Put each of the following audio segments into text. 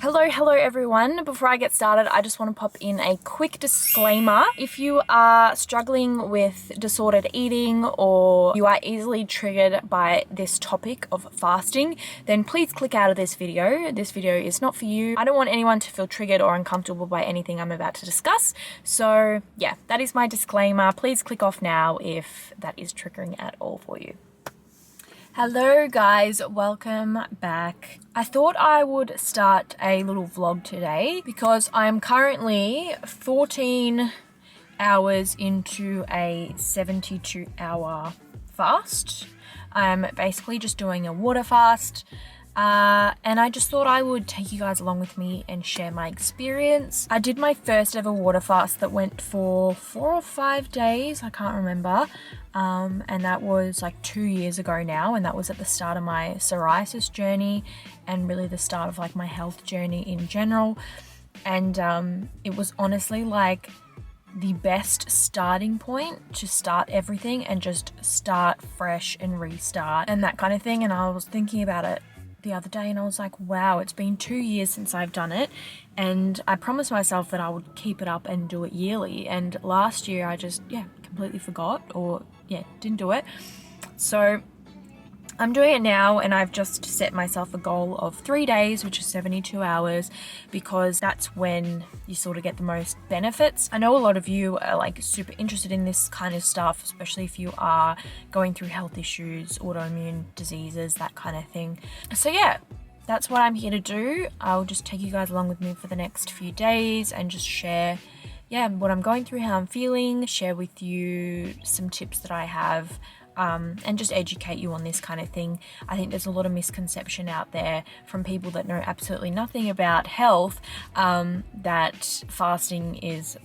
Hello everyone. Before I get started, I just want to pop in a quick disclaimer. If you are struggling with disordered eating or you are easily triggered by this topic of fasting, then please click out of this video. This video is not for you. I don't want anyone to feel triggered or uncomfortable by anything I'm about to discuss. So yeah, that is my disclaimer. Please click off now if that is triggering at all for you. Hello guys, welcome back. I thought I would start a little vlog today because I'm currently 14 hours into a 72-hour fast. I'm basically just doing a water fast. And I just thought I would take you guys along with me and share my experience. I did my first ever water fast that went for 4 or 5 days, I can't remember. And that was like 2 years ago now, and that was at the start of my psoriasis journey and really the start of like my health journey in general. And it was honestly like the best starting point to start everything and just start fresh and restart and that kind of thing. And I was thinking about it the other day and I was like, wow, it's been 2 years since I've done it, and I promised myself that I would keep it up and do it yearly, and last year I just completely forgot or didn't do it. So I'm doing it now, and I've just set myself a goal of 3 days, which is 72 hours, because that's when you sort of get the most benefits. I know a lot of you are like super interested in this kind of stuff, especially if you are going through health issues, autoimmune diseases, that kind of thing. So yeah, that's what I'm here to do. I'll just take you guys along with me for the next few days and just share what I'm going through, how I'm feeling, share with you some tips that I have, and just educate you on this kind of thing. I think there's a lot of misconception out there from people that know absolutely nothing about health, that fasting is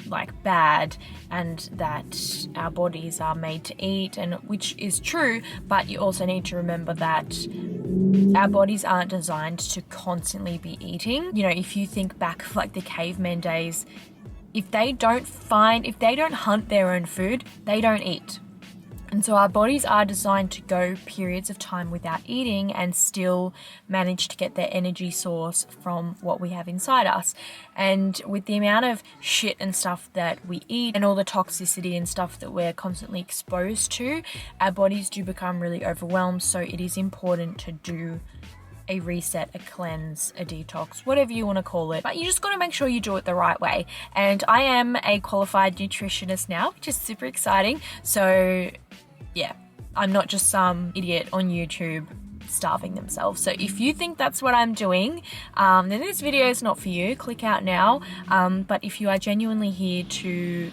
like bad and that our bodies are made to eat, and which is true, but you also need to remember that our bodies aren't designed to constantly be eating. You know, if you think back of like the caveman days, if they don't hunt their own food, they don't eat. And so our bodies are designed to go periods of time without eating and still manage to get their energy source from what we have inside us. And with the amount of shit and stuff that we eat and all the toxicity and stuff that we're constantly exposed to, our bodies do become really overwhelmed. So it is important to do a reset, a cleanse, a detox, whatever you want to call it. But you just got to make sure you do it the right way. And I am a qualified nutritionist now, which is super exciting. So yeah, I'm not just some idiot on YouTube starving themselves. So if you think that's what I'm doing, then this video is not for you. Click out now. But if you are genuinely here to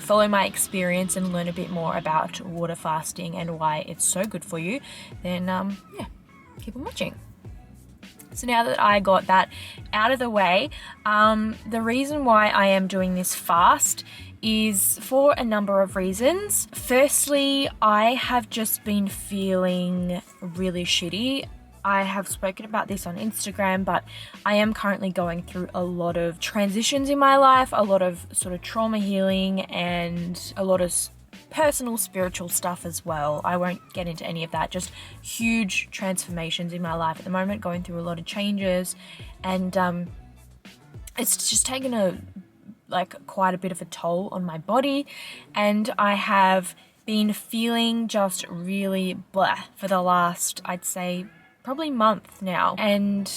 follow my experience and learn a bit more about water fasting and why it's so good for you, then keep on watching. So now that I got that out of the way, the reason why I am doing this fast is for a number of reasons. Firstly, I have just been feeling really shitty. I have spoken about this on Instagram, but I am currently going through a lot of transitions in my life, a lot of sort of trauma healing and a lot of personal spiritual stuff as well. I won't get into any of that, just huge transformations in my life at the moment, going through a lot of changes, and it's just taken quite a bit of a toll on my body, and I have been feeling just really blah for the last, I'd say, probably month now. And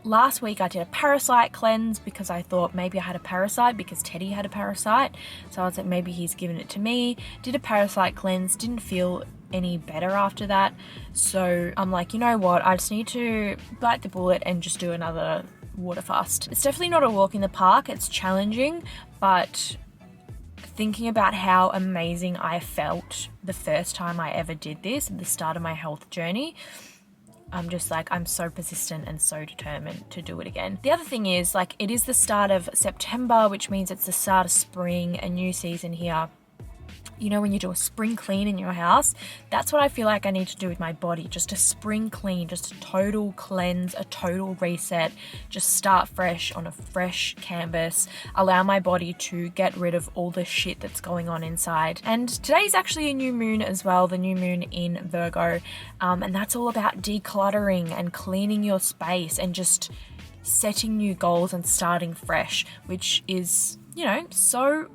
last week I did a parasite cleanse because I thought maybe I had a parasite because Teddy had a parasite. So I was like, maybe he's given it to me. Did a parasite cleanse, didn't feel any better after that. So I'm like, you know what? I just need to bite the bullet and just do another water fast. It's definitely not a walk in the park. It's challenging, but thinking about how amazing I felt the first time I ever did this at the start of my health journey, I'm just like, I'm so persistent and so determined to do it again. The other thing is, like, it is the start of September, which means it's the start of spring, a new season here. You know, when you do a spring clean in your house, that's what I feel like I need to do with my body. Just a spring clean, just a total cleanse, a total reset, just start fresh on a fresh canvas, allow my body to get rid of all the shit that's going on inside. And today's actually a new moon as well, the new moon in Virgo. And that's all about decluttering and cleaning your space and just setting new goals and starting fresh, which is, you know, so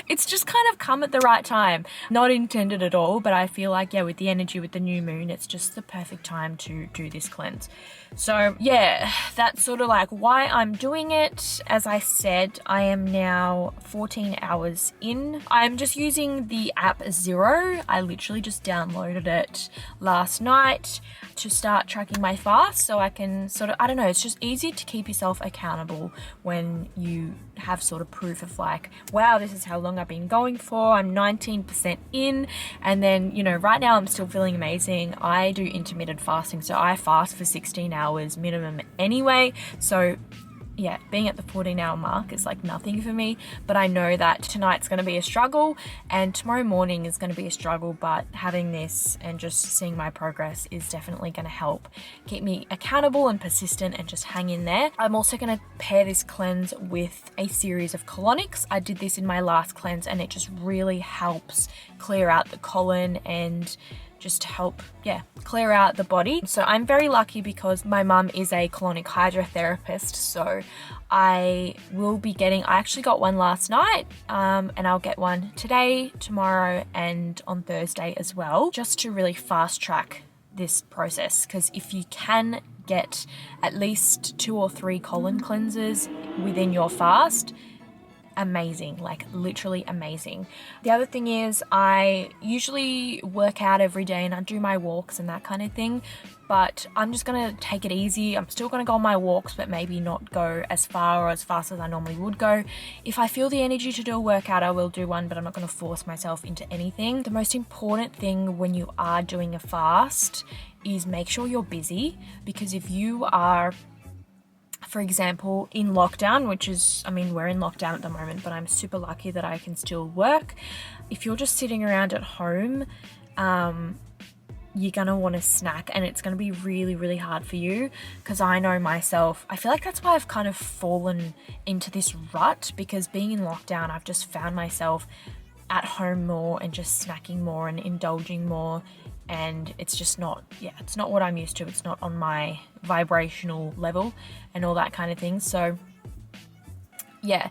it's just kind of come at the right time. Not intended at all, but I feel like, yeah, with the energy, with the new moon, it's just the perfect time to do this cleanse. So yeah, that's sort of like why I'm doing it. As I said, I am now 14 hours in. I'm just using the app Zero. I literally just downloaded it last night to start tracking my fast, so I can sort of, I don't know, it's just easy to keep yourself accountable when you have sort of proof of like, wow, this is how long I've been going for. I'm 19% in, and then, you know, right now I'm still feeling amazing. I do intermittent fasting, so I fast for 16 hours minimum anyway. So yeah, being at the 14-hour mark is like nothing for me, but I know that tonight's going to be a struggle and tomorrow morning is going to be a struggle, but having this and just seeing my progress is definitely going to help keep me accountable and persistent and just hang in there. I'm also going to pair this cleanse with a series of colonics. I did this in my last cleanse and it just really helps clear out the colon and just help, yeah, clear out the body. So I'm very lucky because my mum is a colonic hydrotherapist, so I will be getting, I actually got one last night, and I'll get one today, tomorrow, and on Thursday as well, just to really fast track this process. Because if you can get at least 2 or 3 colon cleanses within your fast, amazing, like literally amazing. The other thing is I usually work out every day and I do my walks and that kind of thing, but I'm just gonna take it easy. I'm still gonna go on my walks, but maybe not go as far or as fast as I normally would go. If I feel the energy to do a workout, I will do one, but I'm not gonna force myself into anything. The most important thing when you are doing a fast is make sure you're busy, because if you are, for example, in lockdown, which is, I mean, we're in lockdown at the moment, but I'm super lucky that I can still work. If you're just sitting around at home, you're gonna want to snack and it's gonna be really, really hard for you. Because I know myself, I feel like that's why I've kind of fallen into this rut, because being in lockdown, I've just found myself at home more and just snacking more and indulging more. And it's just not, yeah, it's not what I'm used to. It's not on my vibrational level and all that kind of thing. So yeah,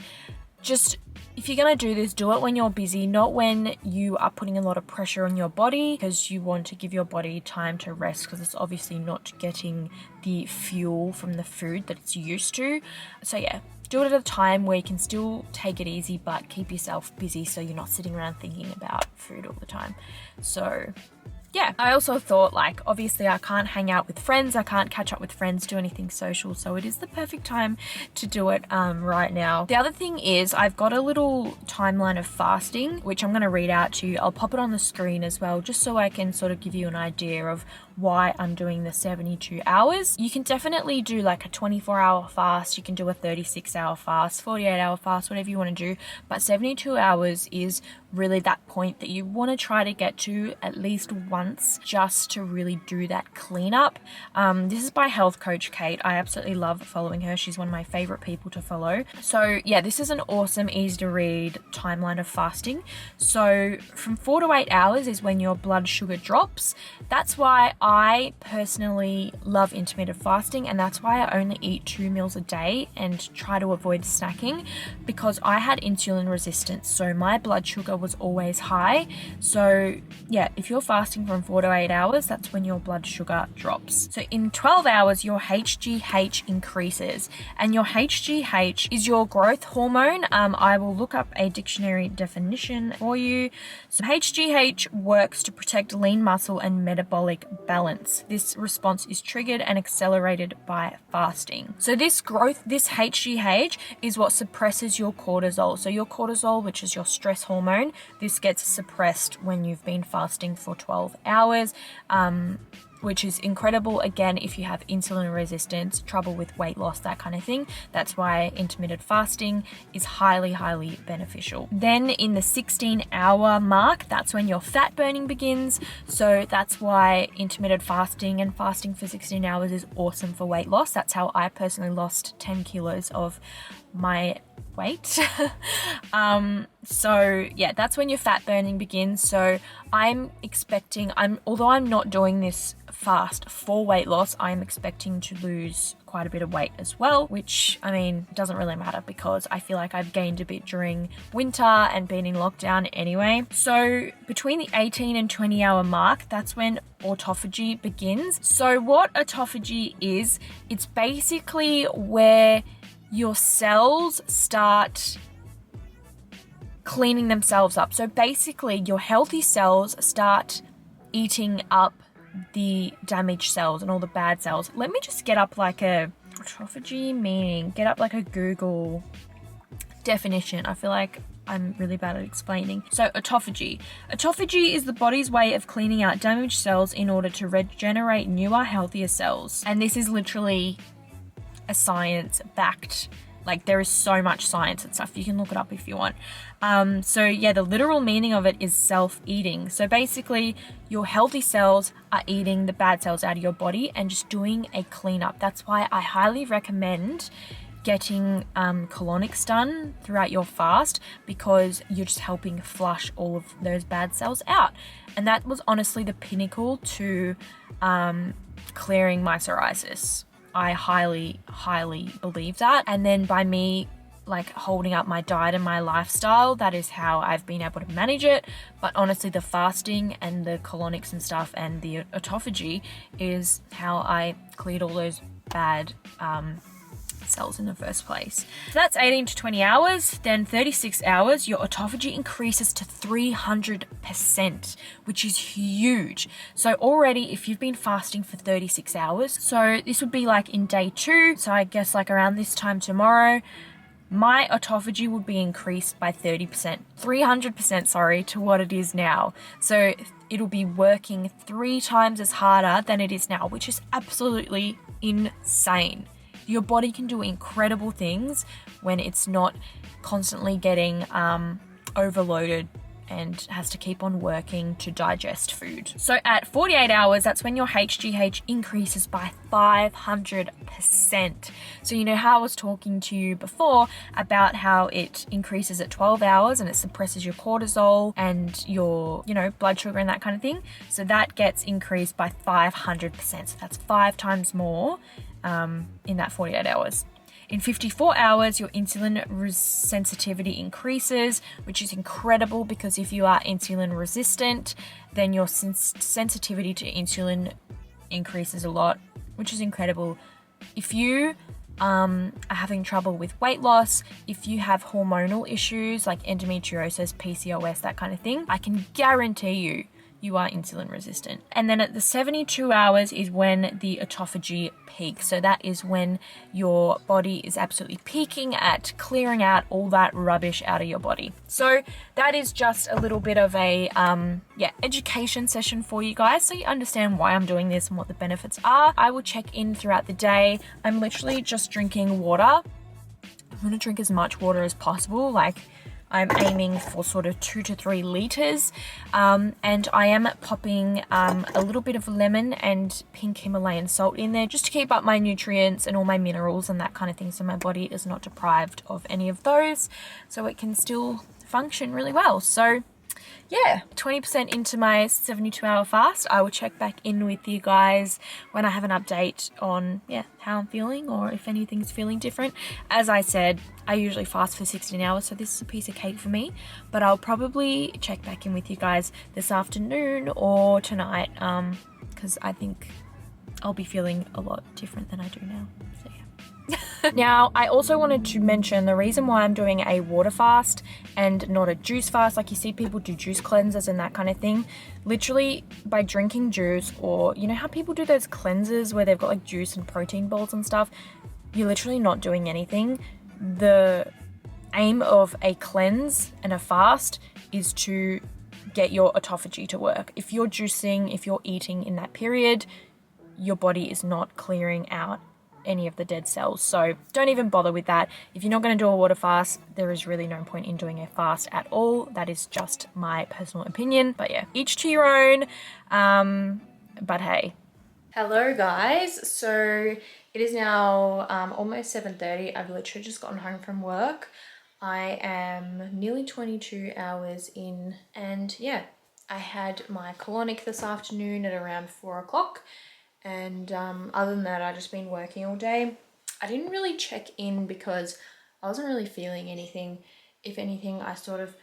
just if you're going to do this, do it when you're busy, not when you are putting a lot of pressure on your body, because you want to give your body time to rest, because it's obviously not getting the fuel from the food that it's used to. So yeah, do it at a time where you can still take it easy, but keep yourself busy so you're not sitting around thinking about food all the time. So yeah, I also thought, like, obviously I can't hang out with friends, I can't catch up with friends, do anything social, so it is the perfect time to do it right now. The other thing is I've got a little timeline of fasting, which I'm going to read out to you. I'll pop it on the screen as well, just so I can sort of give you an idea of why I'm doing the 72 hours. You can definitely do like a 24-hour fast, you can do a 36-hour fast, 48-hour fast, whatever you want to do, but 72 hours is really that point that you want to try to get to at least once, just to really do that cleanup. This is by health coach Kate. I absolutely love following her. She's one of my favorite people to follow. So yeah, this is an awesome, easy to read timeline of fasting. So from 4 to 8 hours is when your blood sugar drops. That's why I personally love intermittent fasting, and that's why I only eat 2 meals a day and try to avoid snacking, because I had insulin resistance, so my blood sugar was always high. So yeah, if you're fasting from 4 to 8 hours, that's when your blood sugar drops. So in 12 hours, your HGH increases, and your HGH is your growth hormone. I will look up a dictionary definition for you. So HGH works to protect lean muscle and metabolic balance. This response is triggered and accelerated by fasting. So this HGH is what suppresses your cortisol. So your cortisol, which is your stress hormone, this gets suppressed when you've been fasting for 12 hours, which is incredible. Again, if you have insulin resistance, trouble with weight loss, that kind of thing, that's why intermittent fasting is highly, highly beneficial. Then in the 16-hour mark, that's when your fat burning begins. So that's why intermittent fasting and fasting for 16 hours is awesome for weight loss. That's how I personally lost 10 kilos of my weight. So yeah, that's when your fat burning begins. So although I'm not doing this fast for weight loss, I'm expecting to lose quite a bit of weight as well, which, I mean, doesn't really matter because I feel like I've gained a bit during winter and been in lockdown anyway. So between the 18 and 20 hour mark, that's when autophagy begins. So what autophagy is, it's basically where your cells start cleaning themselves up. So basically your healthy cells start eating up the damaged cells and all the bad cells. Let me just get up like a autophagy meaning, get up like a Google definition. I feel like I'm really bad at explaining. So autophagy. Autophagy is the body's way of cleaning out damaged cells in order to regenerate newer, healthier cells. And this is literally a science-backed, like there is so much science and stuff. You can look it up if you want. So yeah, the literal meaning of it is self-eating. So basically your healthy cells are eating the bad cells out of your body and just doing a cleanup. That's why I highly recommend getting colonics done throughout your fast, because you're just helping flush all of those bad cells out. And that was honestly the pinnacle to clearing my psoriasis. I highly, highly believe that. And then by me like holding up my diet and my lifestyle, that is how I've been able to manage it. But honestly, the fasting and the colonics and stuff and the autophagy is how I cleared all those bad cells in the first place. So that's 18 to 20 hours. Then 36 hours, your autophagy increases to 300%, which is huge. So already if you've been fasting for 36 hours, so this would be like in day 2, so I guess like around this time tomorrow, my autophagy would be increased by 300%, sorry, to what it is now. So it'll be working 3 times as harder than it is now, which is absolutely insane. Your body can do incredible things when it's not constantly getting overloaded and has to keep on working to digest food. So at 48 hours, that's when your HGH increases by 500%. So you know how I was talking to you before about how it increases at 12 hours and it suppresses your cortisol and your, blood sugar and that kind of thing. So that gets increased by 500%. So that's 5 times more in that 48 hours. In 54 hours, your insulin sensitivity increases, which is incredible because if you are insulin resistant, then your sensitivity to insulin increases a lot, which is incredible. If you are having trouble with weight loss, if you have hormonal issues like endometriosis, PCOS, that kind of thing, I can guarantee you are insulin resistant. And then at the 72 hours is when the autophagy peaks. So that is when your body is absolutely peaking at clearing out all that rubbish out of your body. So that is just a little bit of a education session for you guys, so you understand why I'm doing this and what the benefits are. I will check in throughout the day. I'm literally just drinking water. I'm gonna drink as much water as possible. I'm aiming for sort of 2 to 3 liters, and I am popping a little bit of lemon and pink Himalayan salt in there just to keep up my nutrients and all my minerals and that kind of thing, so my body is not deprived of any of those, so it can still function really well. So yeah, 20% into my 72-hour fast. I will check back in with you guys when I have an update on how I'm feeling or if anything's feeling different. As I said, I usually fast for 16 hours, so this is a piece of cake for me, but I'll probably check back in with you guys this afternoon or tonight, because I think I'll be feeling a lot different than I do now. So yeah. Now, I also wanted to mention the reason why I'm doing a water fast and not a juice fast. Like you see people do juice cleansers and that kind of thing. Literally by drinking juice, or you know how people do those cleansers where they've got like juice and protein balls and stuff, you're literally not doing anything. The aim of a cleanse and a fast is to get your autophagy to work. If you're juicing, if you're eating in that period, your body is not clearing out any of the dead cells, so don't even bother with that. If you're not going to do a water fast, there is really no point in doing a fast at all. That is just my personal opinion, but yeah, each to your own. But hey, hello guys, so it is now almost 7:30. I've literally just gotten home from work. I am nearly 22 hours in, and yeah, I had my colonic this afternoon at around 4 o'clock, and other than that, I've just been working all day. I didn't really check in because I wasn't really feeling anything. If anything, I sort of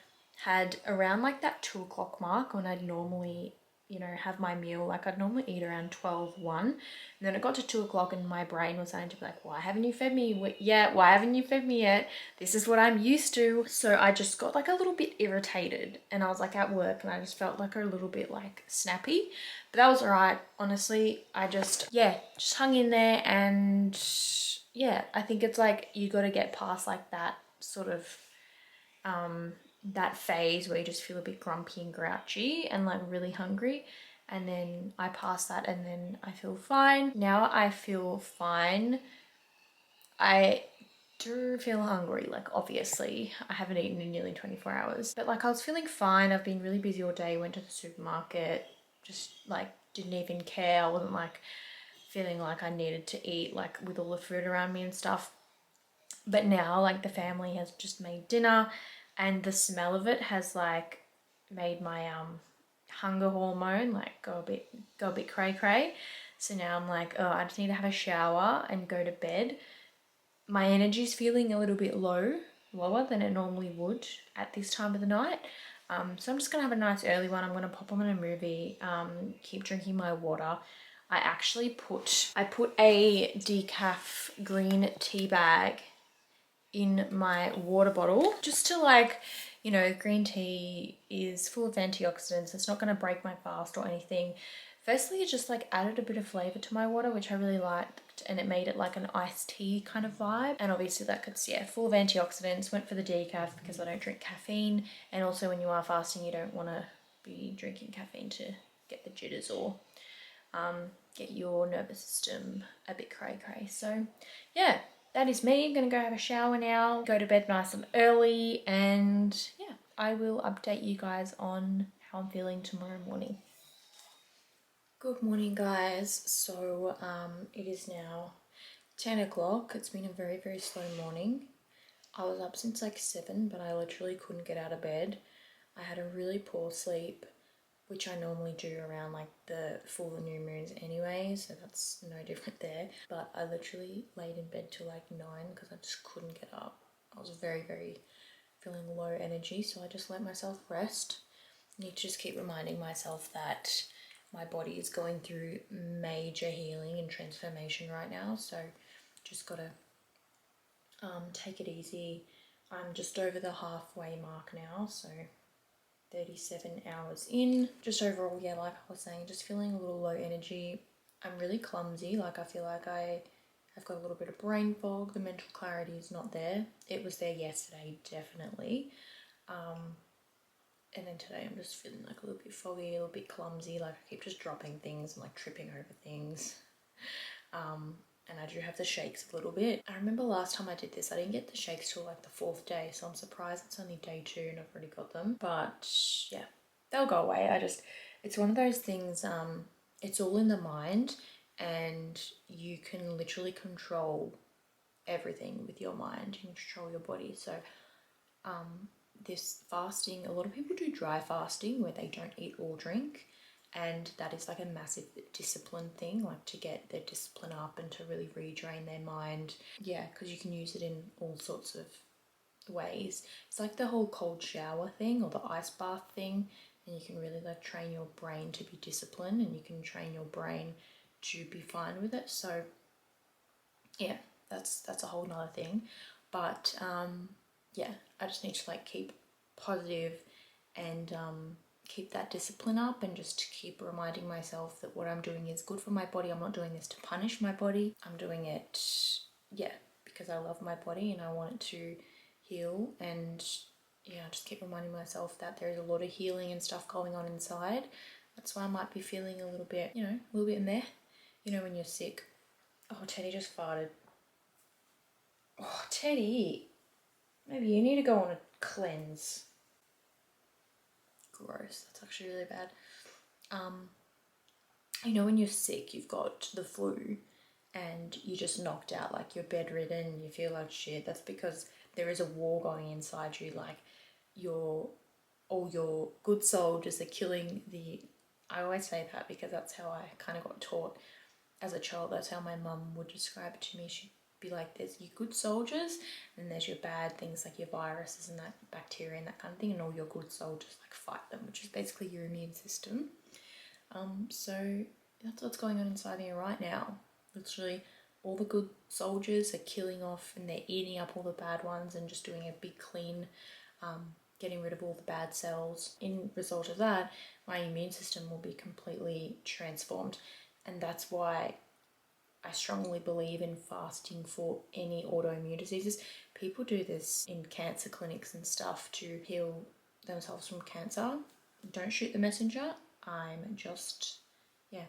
had around like that 2 o'clock mark when I'd normally, you know, have my meal. Like I'd normally eat around 12, 1. And then it got to 2 o'clock and my brain was starting to be like, why haven't you fed me yet? Why haven't you fed me yet? This is what I'm used to. So I just got like a little bit irritated, and I was like at work and I just felt like a little bit like snappy. But that was all right. Honestly, I just hung in there, and yeah, I think it's like you got to get past like that sort of that phase where you just feel a bit grumpy and grouchy and like really hungry, and then I pass that and then I feel fine. Now I feel fine. I do feel hungry, like obviously I haven't eaten in nearly 24 hours, but like I was feeling fine. I've been really busy all day, went to the supermarket, just like didn't even care. I wasn't like feeling like I needed to eat like with all the food around me and stuff. But now like the family has just made dinner, and the smell of it has like made my hunger hormone like go a bit cray cray. So now I'm like, oh, I just need to have a shower and go to bed. My energy's feeling a little bit lower than it normally would at this time of the night. So I'm just gonna have a nice early one. I'm gonna pop on a movie, keep drinking my water. I put a decaf green tea bag in my water bottle just to like, you know, green tea is full of antioxidants. It's not going to break my fast or anything. Firstly, it just like added a bit of flavor to my water, which I really liked, and it made it like an iced tea kind of vibe. And obviously that could, yeah, full of antioxidants. Went for the decaf because I don't drink caffeine, and also when you are fasting, you don't want to be drinking caffeine to get the jitters or get your nervous system a bit cray cray. So yeah, that is me. I'm gonna go have a shower now, go to bed nice and early, and yeah, I will update you guys on how I'm feeling tomorrow morning. Good morning, guys. So it is now 10 o'clock. It's been a very, very slow morning. I was up since like 7, but I literally couldn't get out of bed. I had a really poor sleep, which I normally do around like the full and new moons anyway, so that's no different there. But I literally laid in bed till like 9 because I just couldn't get up. I was very, very feeling low energy, so I just let myself rest. I need to just keep reminding myself that my body is going through major healing and transformation right now, so just gotta take it easy. I'm just over the halfway mark now, so 37 hours in. Just overall, yeah, like I was saying, just feeling a little low energy. I'm really clumsy. Like I feel like I've got a little bit of brain fog. The mental clarity is not there. It was there yesterday, definitely. And then today I'm just feeling like a little bit foggy, a little bit clumsy. Like I keep just dropping things and like tripping over things. And I do have the shakes a little bit. I remember last time I did this, I didn't get the shakes till like the 4th day, so I'm surprised it's only day 2 and I've already got them. But yeah, they'll go away. It's one of those things, it's all in the mind, and you can literally control everything with your mind. You can control your body. So this fasting, a lot of people do dry fasting where they don't eat or drink. And that is like a massive discipline thing, like to get their discipline up and to really redrain their mind. Yeah, because you can use it in all sorts of ways. It's like the whole cold shower thing or the ice bath thing, and you can really like train your brain to be disciplined, and you can train your brain to be fine with it. So yeah, that's a whole nother thing. But yeah, I just need to like keep positive and keep that discipline up, and just keep reminding myself that what I'm doing is good for my body. I'm not doing this to punish my body. I'm doing it, yeah, because I love my body and I want it to heal. And yeah, I just keep reminding myself that there is a lot of healing and stuff going on inside. That's why I might be feeling a little bit, you know, a little bit meh. You know, when you're sick. Oh, Teddy just farted. Oh, Teddy, maybe you need to go on a cleanse. Gross, that's actually really bad. You know when you're sick, you've got the flu, and you're just knocked out, like you're bedridden, you feel like shit, that's because there is a war going inside you. Like all your good soldiers are killing the, I always say that because that's how I kind of got taught as a child. That's how my mum would describe it to me. She'd be like, there's your good soldiers and there's your bad things like your viruses and that bacteria and that kind of thing, and all your good soldiers like fight them, which is basically your immune system. So that's what's going on inside me right now. Literally all the good soldiers are killing off and they're eating up all the bad ones and just doing a big clean, getting rid of all the bad cells. In result of that, my immune system will be completely transformed, and that's why I strongly believe in fasting for any autoimmune diseases. People do this in cancer clinics and stuff to heal themselves from cancer. Don't shoot the messenger. I'm just, yeah,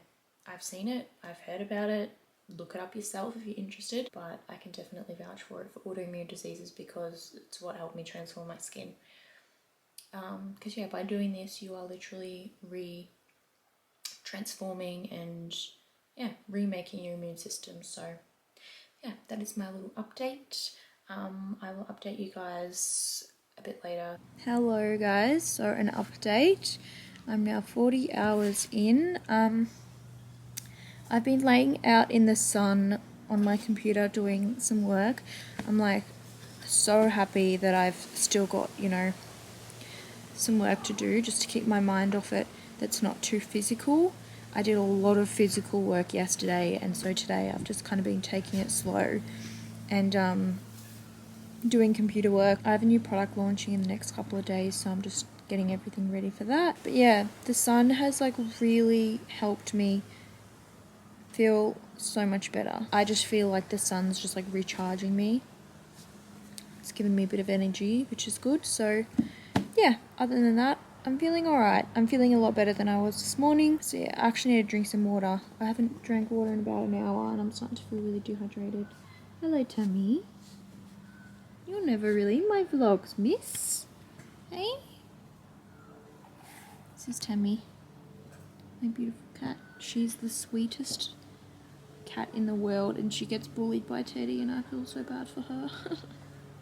I've seen it, I've heard about it. Look it up yourself if you're interested, but I can definitely vouch for it for autoimmune diseases because it's what helped me transform my skin. Because yeah, by doing this, you are literally transforming and yeah, remaking your immune system. So yeah, that is my little update. I will update you guys a bit later. Hello guys, so an update. I'm now 40 hours in. I've been laying out in the sun on my computer doing some work. I'm like so happy that I've still got, you know, some work to do just to keep my mind off it that's not too physical. I did a lot of physical work yesterday, and so today I've just kind of been taking it slow and doing computer work. I have a new product launching in the next couple of days, so I'm just getting everything ready for that. But yeah, the sun has like really helped me feel so much better. I just feel like the sun's just like recharging me. It's given me a bit of energy, which is good. So yeah, other than that, I'm feeling alright. I'm feeling a lot better than I was this morning. So yeah, I actually need to drink some water. I haven't drank water in about an hour and I'm starting to feel really dehydrated. Hello, Tammy. You're never really in my vlogs, miss. Hey? This is Tammy, my beautiful cat. She's the sweetest cat in the world and she gets bullied by Teddy and I feel so bad for her.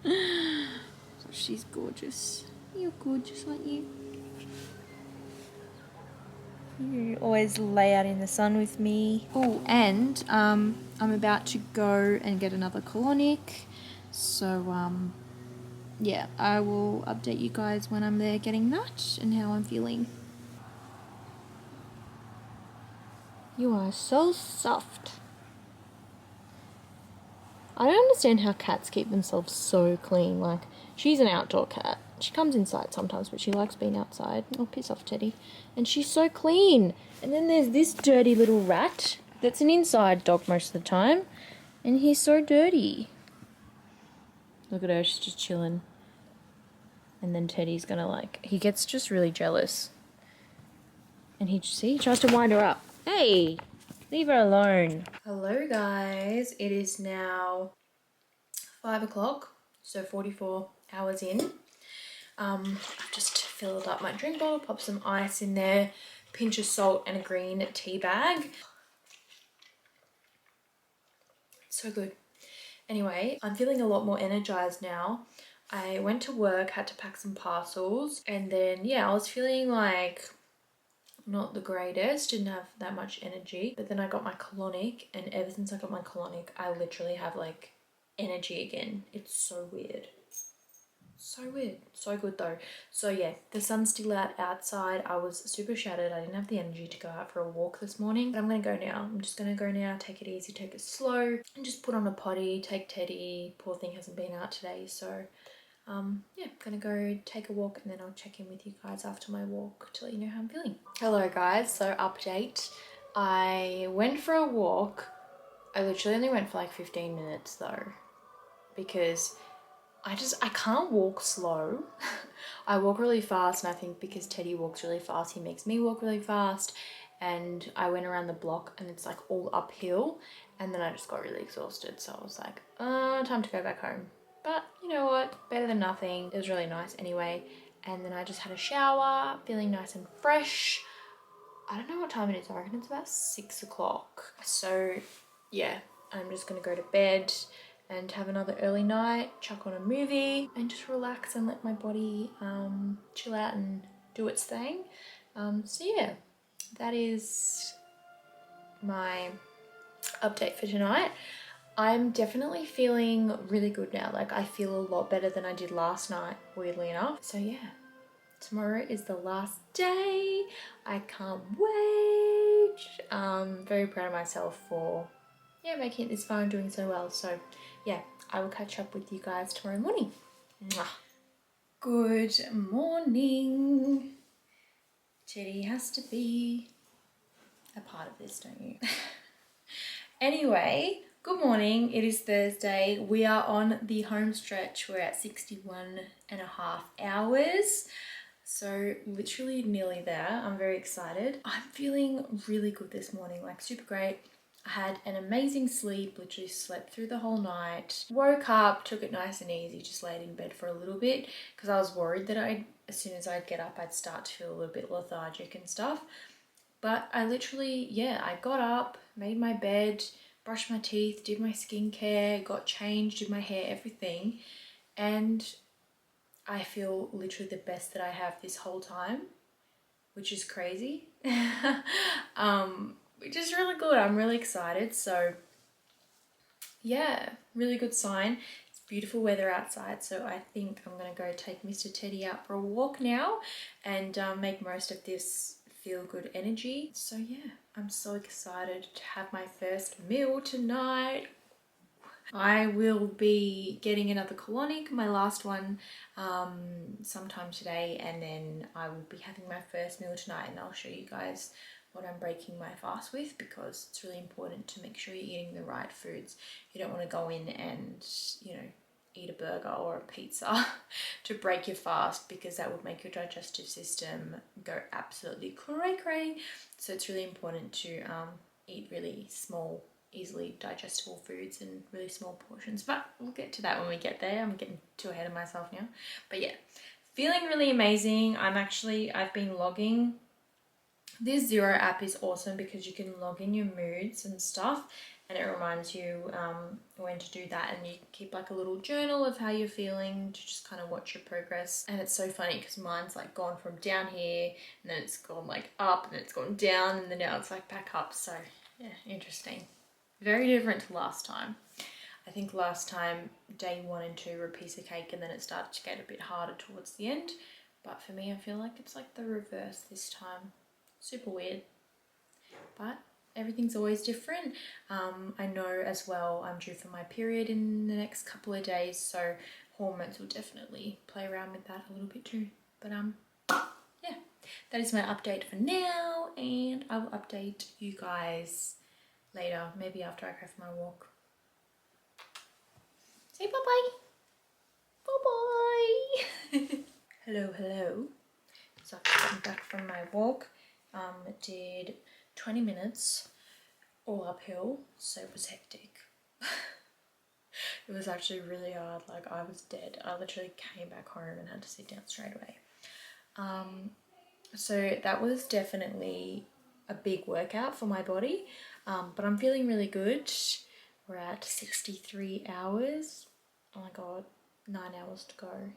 So she's gorgeous. You're gorgeous, aren't you? You always lay out in the sun with me. Oh, and I'm about to go and get another colonic. So yeah, I will update you guys when I'm there getting that and how I'm feeling. You are so soft. I don't understand how cats keep themselves so clean. Like, she's an outdoor cat. She comes inside sometimes, but she likes being outside. Oh, piss off, Teddy. And she's so clean. And then there's this dirty little rat that's an inside dog most of the time. And he's so dirty. Look at her, she's just chilling. And then Teddy's gonna like, he gets just really jealous. And he tries to wind her up. Hey, leave her alone. Hello guys, it is now 5 o'clock, so 44 hours in. I've just filled up my drink bottle, popped some ice in there, pinch of salt and a green tea bag. So good. Anyway, I'm feeling a lot more energized now. I went to work, had to pack some parcels, and then yeah, I was feeling like not the greatest, didn't have that much energy, but then I got my colonic, and ever since I got my colonic I literally have like energy again. It's so weird. So weird. So good though. So yeah, the sun's still out outside. I was super shattered. I didn't have the energy to go out for a walk this morning, but I'm gonna go now. I'm just gonna go now, take it easy, take it slow, and just put on a potty, take Teddy. Poor thing hasn't been out today, so yeah, gonna go take a walk and then I'll check in with you guys after my walk to let you know how I'm feeling. Hello guys, so update. I went for a walk. I literally only went for like 15 minutes though, because I can't walk slow. I walk really fast, and I think because Teddy walks really fast, he makes me walk really fast. And I went around the block and it's like all uphill, and then I just got really exhausted. So I was like, time to go back home. But you know what? Better than nothing. It was really nice anyway. And then I just had a shower, feeling nice and fresh. I don't know what time it is. I reckon it's about 6 o'clock. So yeah, I'm just gonna go to bed and have another early night, chuck on a movie and just relax and let my body chill out and do its thing. So yeah, that is my update for tonight. I'm definitely feeling really good now. Like I feel a lot better than I did last night, weirdly enough. So yeah, tomorrow is the last day. I can't wait. Very proud of myself for making it this far and doing so well. So yeah, I will catch up with you guys tomorrow morning. Mwah. Good morning. Teddy has to be a part of this, don't you? Anyway, good morning. It is Thursday. We are on the home stretch. We're at 61.5 hours. So literally nearly there. I'm very excited. I'm feeling really good this morning, like super great. I had an amazing sleep, literally slept through the whole night. Woke up, took it nice and easy, just laid in bed for a little bit because I was worried that as soon as I'd get up, I'd start to feel a little bit lethargic and stuff. But I literally, I got up, made my bed, brushed my teeth, did my skincare, got changed, did my hair, everything. And I feel literally the best that I have this whole time, which is crazy. Which is really good. I'm really excited. So yeah, really good sign. It's beautiful weather outside, so I think I'm gonna go take Mr. Teddy out for a walk now and make most of this feel good energy. So yeah, I'm so excited to have my first meal tonight. I will be getting another colonic, my last one, sometime today, and then I will be having my first meal tonight, and I'll show you guys what I'm breaking my fast with, because it's really important to make sure you're eating the right foods. You don't want to go in and, eat a burger or a pizza to break your fast, because that would make your digestive system go absolutely cray-cray. So it's really important to eat really small, easily digestible foods in really small portions, but we'll get to that when we get there. I'm getting too ahead of myself now. But yeah, feeling really amazing. I've been logging. This Zero app is awesome because you can log in your moods and stuff, and it reminds you when to do that, and you can keep like a little journal of how you're feeling to just kind of watch your progress. And it's so funny because mine's like gone from down here, and then it's gone like up, and it's gone down, and then now it's like back up. So yeah, interesting. Very different to last time. I think last time day 1 and 2 were a piece of cake, and then it started to get a bit harder towards the end. But for me, I feel like it's like the reverse this time. Super weird, but everything's always different. I know as well I'm due for my period in the next couple of days, so hormones will definitely play around with that a little bit too. But yeah, that is my update for now, and I will update you guys later, maybe after I go for my walk. Say bye-bye. Bye-bye. Hello. So I've gotten back from my walk. Did 20 minutes all uphill, so it was hectic. It was actually really hard, like I was dead. I literally came back home and had to sit down straight away. So that was definitely a big workout for my body, but I'm feeling really good. We're at 63 hours. Oh my god, 9 hours to go.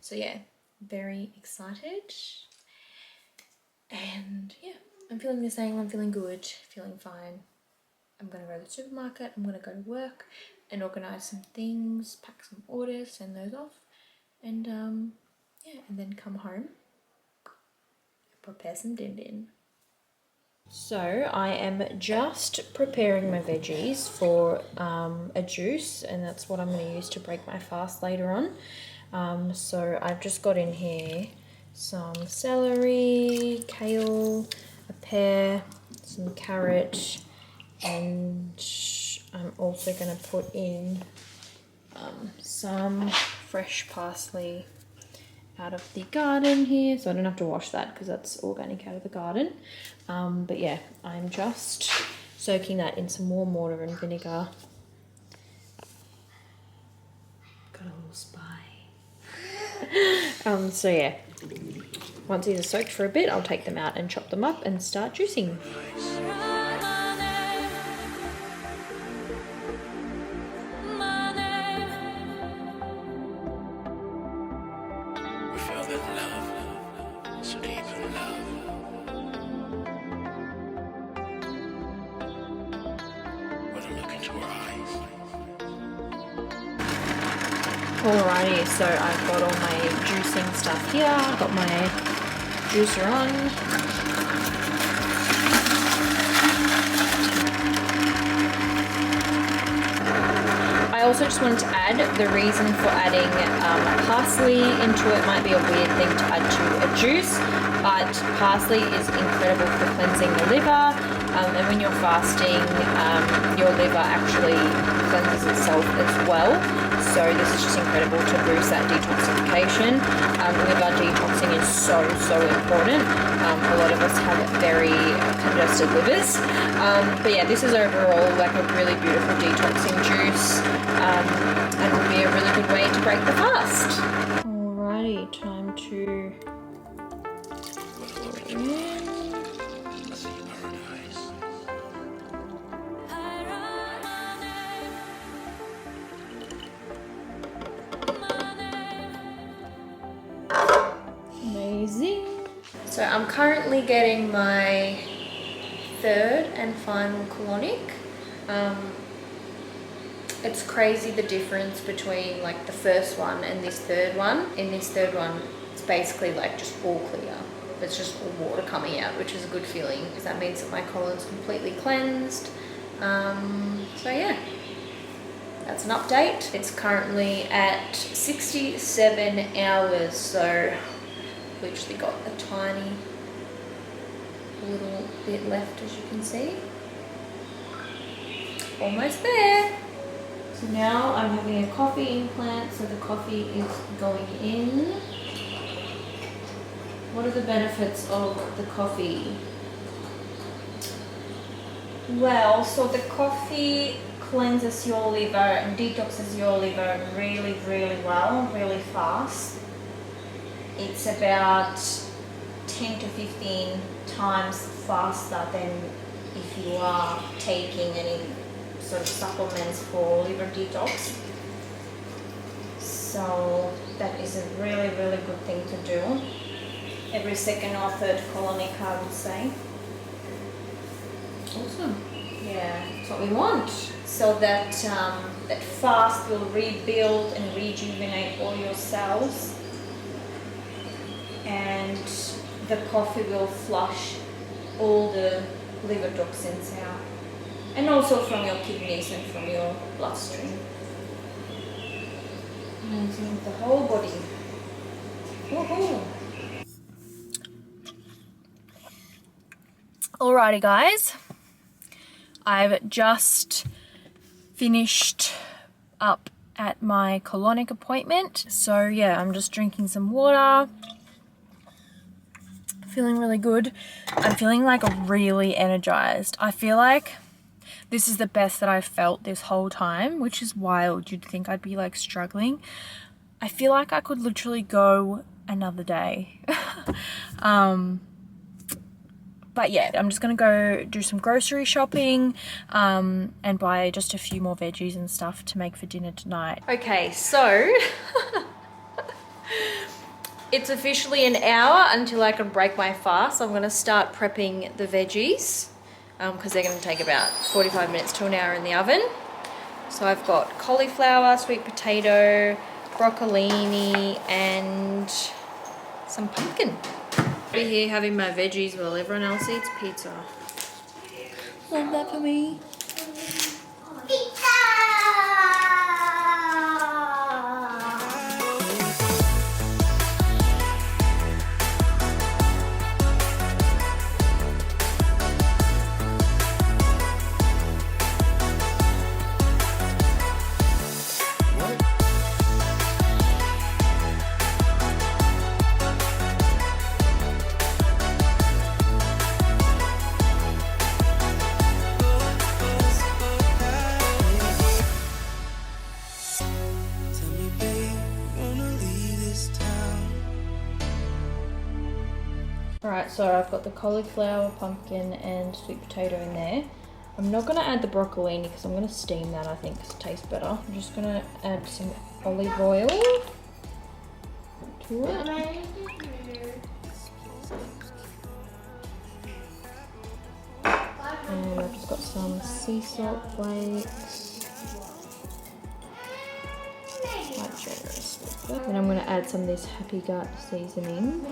So yeah, very excited, and yeah, I'm feeling the same. I'm feeling good, feeling fine. I'm gonna go to the supermarket, I'm gonna go to work and organise some things, pack some orders, send those off, and yeah, and then come home, prepare some din din. So I am just preparing my veggies for a juice, and that's what I'm going to use to break my fast later on. So I've just got in here some celery, kale, a pear, some carrot, and I'm also going to put in some fresh parsley out of the garden here, so I don't have to wash that because that's organic out of the garden. But yeah, I'm just soaking that in some warm water and vinegar. Got a little spy. So yeah, Once these are soaked for a bit, I'll take them out and chop them up and start juicing. Alrighty, so I've got all my juicing stuff here. I've got my juicer on. I also just wanted to add the reason for adding parsley into it. Might be a weird thing to add to a juice, but parsley is incredible for cleansing the liver. And when you're fasting, your liver actually cleanses itself as well. So this is just incredible to boost that detoxification. Liver detoxing is so important. A lot of us have very congested livers. But yeah, this is overall like a really beautiful detoxing juice, and will be a really good way to break the fast. Alrighty, time to amazing. So I'm currently getting my third and final colonic. It's crazy the difference between like the first one and this third one. In this third one, it's basically like just all clear. It's just all water coming out, which is a good feeling because that means that my colon's completely cleansed. So yeah, that's an update. It's currently at 67 hours, so literally got a tiny little bit left, as you can see. Almost there. So now I'm having a coffee implant, so the coffee is going in. What are the benefits of the coffee? Well, so the coffee cleanses your liver and detoxes your liver really well, really fast. It's about 10 to 15 times faster than if you are taking any sort of supplements for liver detox. So that is a really good thing to do. Every second or third colonic, I would say. Awesome. Yeah, that's what we want. So that that fast will rebuild and rejuvenate all your cells, and the coffee will flush all the liver toxins out, and also from your kidneys and from your bloodstream, and the whole body. Woohoo! Alrighty guys, I've just finished up at my colonic appointment. So yeah, I'm just drinking some water. Feeling really good. I'm feeling like really energized. I feel like this is the best that I've felt this whole time, which is wild. You'd think I'd be like struggling. I feel like I could literally go another day. But yeah, I'm just gonna go do some grocery shopping and buy just a few more veggies and stuff to make for dinner tonight. Okay, so it's officially an hour until I can break my fast. I'm gonna start prepping the veggies because they're gonna take about 45 minutes to an hour in the oven. So I've got cauliflower, sweet potato, broccolini, and some pumpkin. Over here having my veggies while everyone else eats pizza. Love that for me. so I've got the cauliflower, pumpkin and sweet potato in there. I'm not going to add the broccolini because I'm going to steam that, I think, because it tastes better. I'm just going to add some olive oil to it. And I've just got some sea salt flakes. Quite generous. Then I'm going to add some of this Happy Gut seasoning.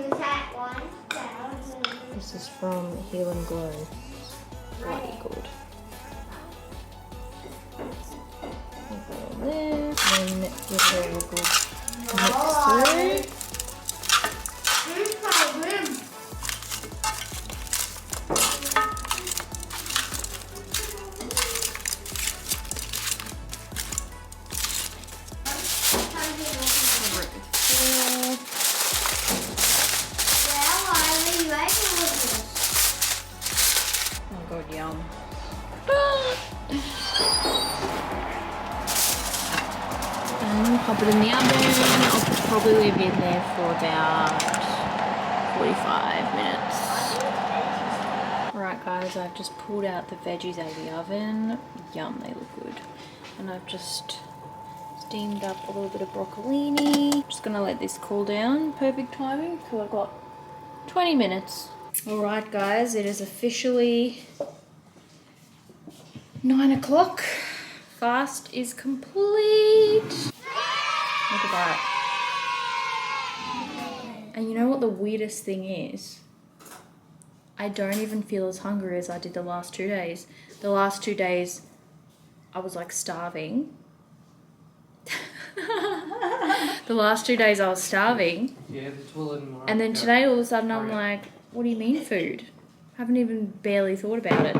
This is from Heal and Glow. Bloody good. Put that on there. Then give her a good mix through. Oh god, yum. And pop it in the oven. I'll probably leave it in there for about 45 minutes. Alright guys, I've just pulled out the veggies out of the oven. Yum, they look good. And I've just steamed up a little bit of broccolini. Just gonna let this cool down. Perfect timing because I've got 20 minutes. Alright guys, it is officially 9 o'clock. Fast is complete. Look at that. And you know what the weirdest thing is? I don't even feel as hungry as I did the last 2 days. The last 2 days, I was like starving. The last 2 days I was starving. Yeah, and then today all of a sudden I'm like, what do you mean food? I haven't even barely thought about it.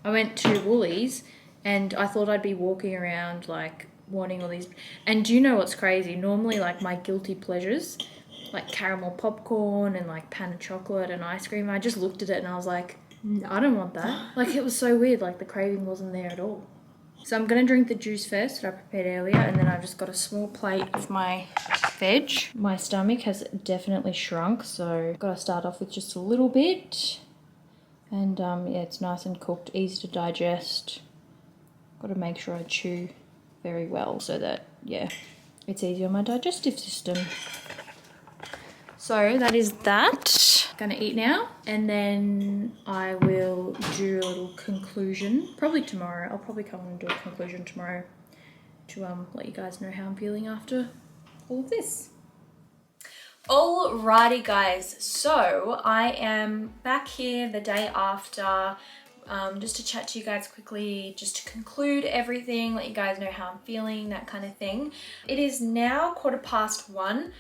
I went to Woolies and I thought I'd be walking around like wanting all these. And do you know what's crazy? Normally like my guilty pleasures, like caramel popcorn and like pan of chocolate and ice cream, I just looked at it and I was like, I don't want that. Like it was so weird, like the craving wasn't there at all. So I'm going to drink the juice first that I prepared earlier, and then I've just got a small plate of my veg. My stomach has definitely shrunk, so I've got to start off with just a little bit. And yeah, it's nice and cooked, easy to digest. Got to make sure I chew very well so that, yeah, it's easy on my digestive system. So that is that. Gonna eat now, and then I will do a little conclusion probably tomorrow. I'll probably come and do a conclusion tomorrow to let you guys know how I'm feeling after all of this. Alrighty guys, so I am back here the day after just to chat to you guys quickly, just to conclude everything, let you guys know how I'm feeling, that kind of thing. It is now 1:15.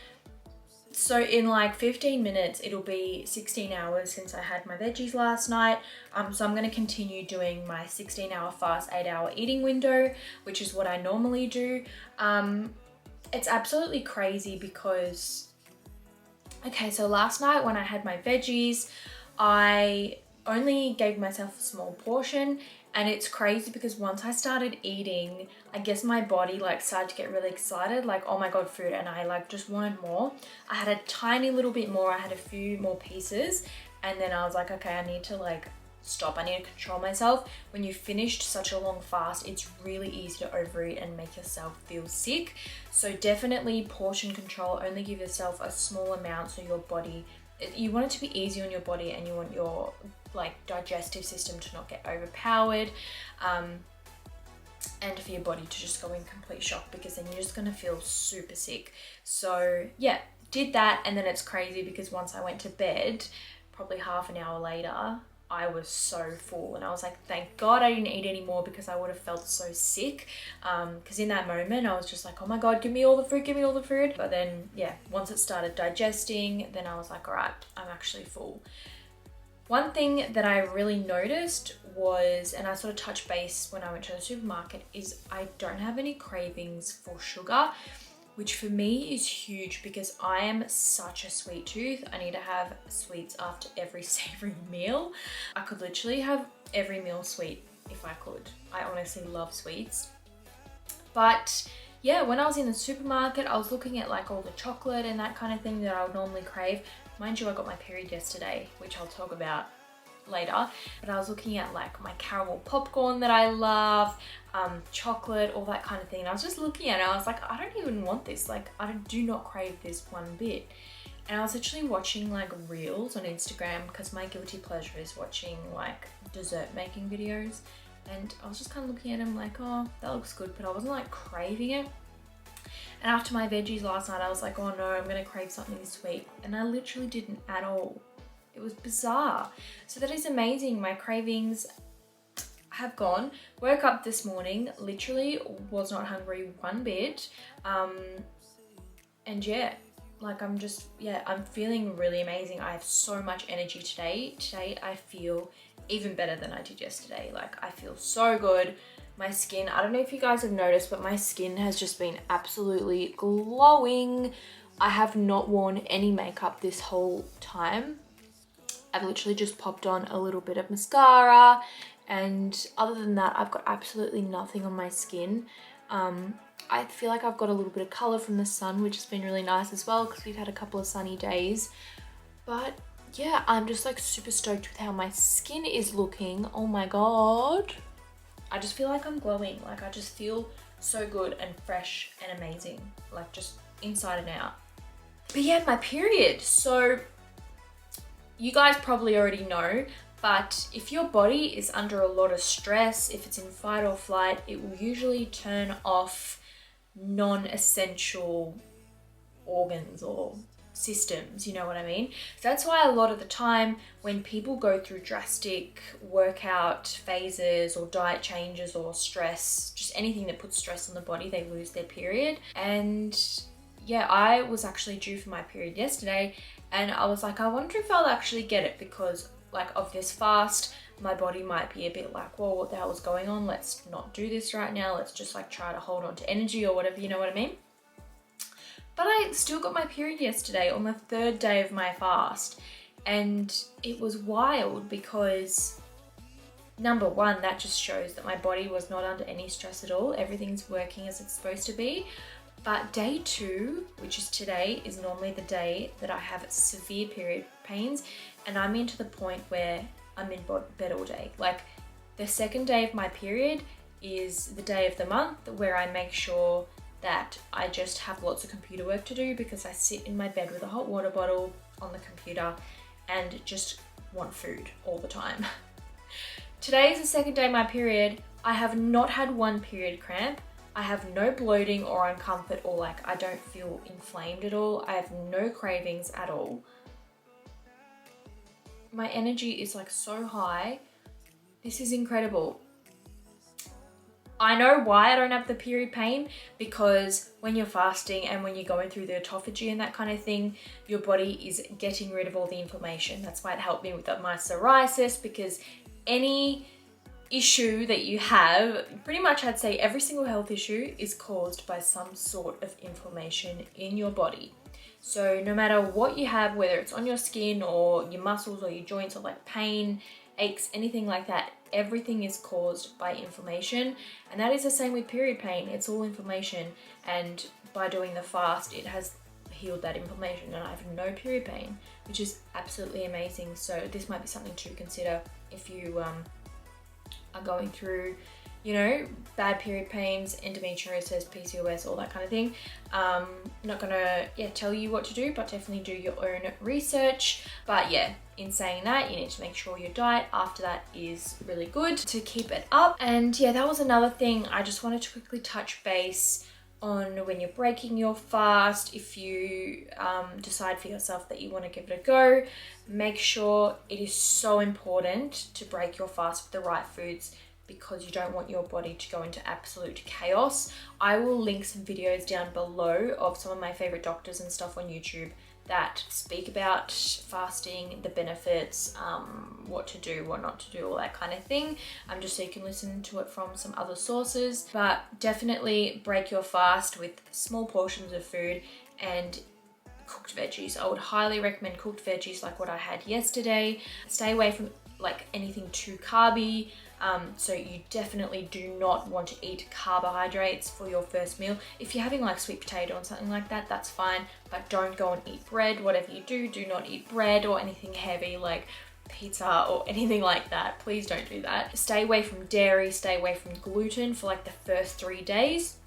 So in like 15 minutes, it'll be 16 hours since I had my veggies last night. So I'm going to continue doing my 16-hour fast, 8-hour eating window, which is what I normally do. It's absolutely crazy because, okay, so last night when I had my veggies, I only gave myself a small portion. And it's crazy because once I started eating, I guess my body like started to get really excited, like, oh my God, food. And I like just wanted more. I had a tiny little bit more. I had a few more pieces. And then I was like, okay, I need to like stop. I need to control myself. When you finished such a long fast, it's really easy to overeat and make yourself feel sick. So definitely portion control. Only give yourself a small amount so your body, you want it to be easy on your body and you want your like digestive system to not get overpowered, and for your body to just go in complete shock, because then you're just gonna feel super sick. So yeah, did that, and then it's crazy because once I went to bed, probably half an hour later, I was so full and I was like, thank God I didn't eat any more because I would have felt so sick. Because in that moment I was just like, oh my God, give me all the food, give me all the food. But then yeah, once it started digesting, then I was like, all right, I'm actually full. One thing that I really noticed was, and I sort of touched base when I went to the supermarket, is I don't have any cravings for sugar, which for me is huge because I am such a sweet tooth. I need to have sweets after every savory meal. I could literally have every meal sweet if I could. I honestly love sweets. But yeah, when I was in the supermarket, I was looking at like all the chocolate and that kind of thing that I would normally crave. Mind you, I got my period yesterday, which I'll talk about later, but I was looking at like my caramel popcorn that I love, chocolate, all that kind of thing. And I was just looking at it, I was like, I don't even want this. Like, I do not crave this one bit. And I was actually watching like reels on Instagram because my guilty pleasure is watching like dessert making videos. And I was just kind of looking at them like, oh, that looks good, but I wasn't like craving it. And after my veggies last night, I was like, oh no, I'm gonna crave something sweet. And I literally didn't at all. It was bizarre. So that is amazing. My cravings have gone. Woke up this morning, literally was not hungry one bit. And yeah, like I'm feeling really amazing. I have so much energy today. Today I feel even better than I did yesterday. Like I feel so good. My skin, I don't know if you guys have noticed, but my skin has just been absolutely glowing. I have not worn any makeup this whole time. I've literally just popped on a little bit of mascara, and other than that, I've got absolutely nothing on my skin. I feel like I've got a little bit of color from the sun, which has been really nice as well because we've had a couple of sunny days. But yeah, I'm just like super stoked with how my skin is looking. Oh my God. I just feel like I'm glowing. Like I just feel so good and fresh and amazing, like just inside and out. But yeah, my period. So you guys probably already know, but if your body is under a lot of stress, if it's in fight or flight, it will usually turn off non-essential organs or systems, you know what I mean? So that's why a lot of the time when people go through drastic workout phases or diet changes or stress, just anything that puts stress on the body, they lose their period. And yeah, I was actually due for my period yesterday, and I was like, I wonder if I'll actually get it because like of this fast, my body might be a bit like, whoa, what the hell is going on? Let's not do this right now. Let's just like try to hold on to energy or whatever, you know what I mean? But I still got my period yesterday on the third day of my fast. And it was wild because number one, that just shows that my body was not under any stress at all. Everything's working as it's supposed to be. But day two, which is today, is normally the day that I have severe period pains. And I'm into the point where I'm in bed all day. Like the second day of my period is the day of the month where I make sure that I just have lots of computer work to do because I sit in my bed with a hot water bottle on the computer and just want food all the time. Today is the second day of my period. I have not had one period cramp. I have no bloating or uncomfort or like I don't feel inflamed at all. I have no cravings at all. My energy is like so high. This is incredible. I know why I don't have the period pain, because when you're fasting and when you're going through the autophagy and that kind of thing, your body is getting rid of all the inflammation. That's why it helped me with my psoriasis, because any issue that you have, pretty much I'd say every single health issue is caused by some sort of inflammation in your body. So no matter what you have, whether it's on your skin or your muscles or your joints or like pain, aches, anything like that, everything is caused by inflammation. And that is the same with period pain. It's all inflammation, and by doing the fast it has healed that inflammation and I have no period pain, which is absolutely amazing. So this might be something to consider if you are going through, you know, bad period pains, endometriosis, PCOS, all that kind of thing. Not gonna tell you what to do, but definitely do your own research. But yeah, in saying that, you need to make sure your diet after that is really good to keep it up. And yeah, that was another thing I just wanted to quickly touch base on. When you're breaking your fast, if you decide for yourself that you want to give it a go, make sure it is so important to break your fast with the right foods, because you don't want your body to go into absolute chaos. I will link some videos down below of some of my favorite doctors and stuff on YouTube that speak about fasting, the benefits, what to do, what not to do, all that kind of thing, just so you can listen to it from some other sources. But definitely break your fast with small portions of food and cooked veggies. I would highly recommend cooked veggies like what I had yesterday. Stay away from like anything too carby. So you definitely do not want to eat carbohydrates for your first meal. If you're having like sweet potato or something like that, that's fine, but don't go and eat bread. Whatever you do, do not eat bread or anything heavy like pizza or anything like that. Please don't do that. Stay away from dairy, stay away from gluten for like the first 3 days.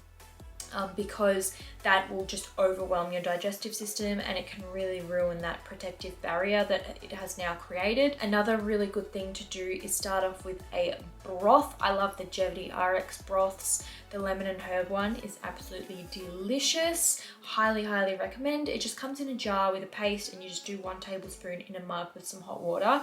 Because that will just overwhelm your digestive system and it can really ruin that protective barrier that it has now created. Another really good thing to do is start off with a broth. I love the Jevity RX broths. The lemon and herb one is absolutely delicious. Highly, highly recommend. It just comes in a jar with a paste and you just do 1 tablespoon in a mug with some hot water.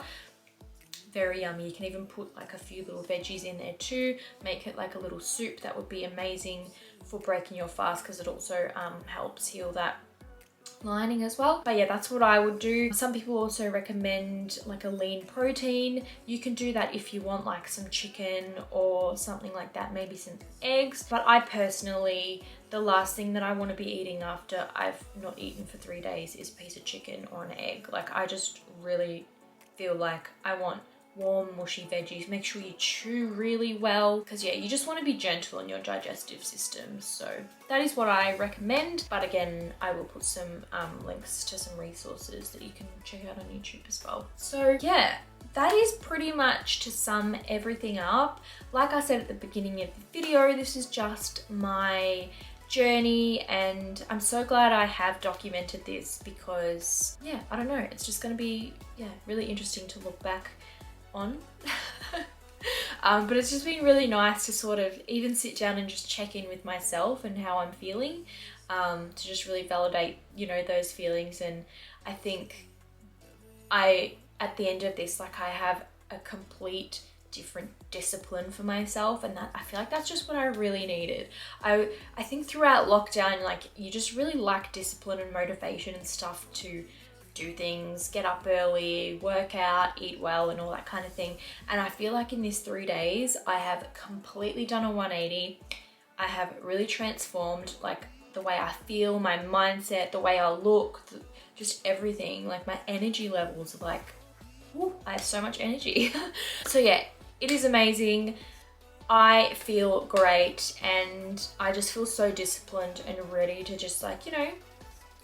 Very yummy. You can even put like a few little veggies in there too. Make it like a little soup. That would be amazing for breaking your fast because it also helps heal that lining as well. But yeah, that's what I would do. Some people also recommend like a lean protein. You can do that if you want like some chicken or something like that, maybe some eggs. But I personally, the last thing that I want to be eating after I've not eaten for 3 days is a piece of chicken or an egg. Like I just really feel like I want warm, mushy veggies. Make sure you chew really well because yeah, you just want to be gentle on your digestive system. So that is what I recommend. But again, I will put some links to some resources that you can check out on YouTube as well. So yeah, that is pretty much to sum everything up. Like I said at the beginning of the video, this is just my journey and I'm so glad I have documented this because yeah, I don't know, it's just going to be really interesting to look back on. But it's just been really nice to sort of even sit down and just check in with myself and how I'm feeling, to just really validate, you know, those feelings. And I think at the end of this, like I have a complete different discipline for myself, and that I feel like that's just what I really needed. I think throughout lockdown, like you just really lack discipline and motivation and stuff to do things, get up early, work out, eat well and all that kind of thing. And I feel like in these 3 days, I have completely done a 180. I have really transformed like the way I feel, my mindset, the way I look, just everything. Like my energy levels are like, woo, I have so much energy. So yeah, it is amazing. I feel great and I just feel so disciplined and ready to just like, you know,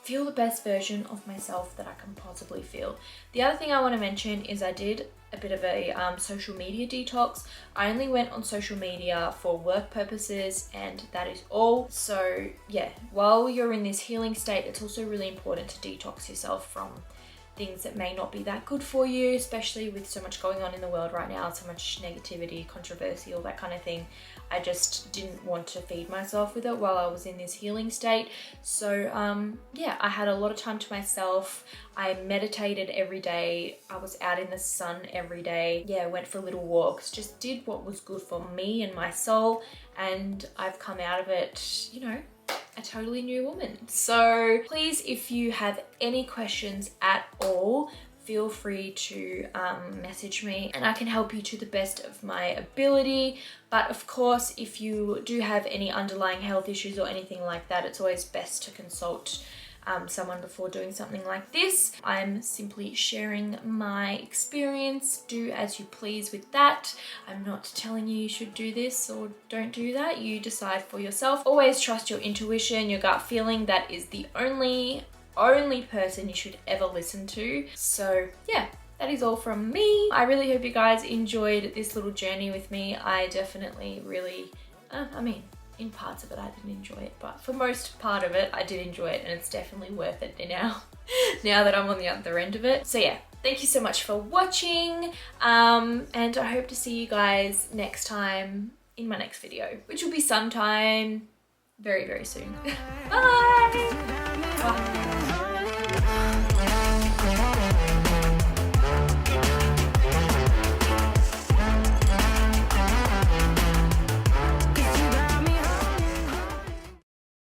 feel the best version of myself that I can possibly feel. The other thing I want to mention is I did a bit of a social media detox. I only went on social media for work purposes and that is all. So yeah, while you're in this healing state, it's also really important to detox yourself from things that may not be that good for you, especially with so much going on in the world right now, so much negativity, controversy, all that kind of thing. I just didn't want to feed myself with it while I was in this healing state. So yeah, I had a lot of time to myself. I meditated every day. I was out in the sun every day. Yeah, went for little walks, just did what was good for me and my soul. And I've come out of it, you know, a totally new woman. So please, if you have any questions at all, feel free to message me and I can help you to the best of my ability. But of course, if you do have any underlying health issues or anything like that, it's always best to consult someone before doing something like this. I'm simply sharing my experience. Do as you please with that. I'm not telling you you should do this or don't do that. You decide for yourself. Always trust your intuition, your gut feeling. That is the only person you should ever listen to. So yeah, that is all from me. I really hope you guys enjoyed this little journey with me. I definitely really, in parts of it I didn't enjoy it, but for most part of it I did enjoy it, and it's definitely worth it now that I'm on the other end of it. So yeah, thank you so much for watching, and I hope to see you guys next time in my next video, which will be sometime very, very soon. Bye! Bye.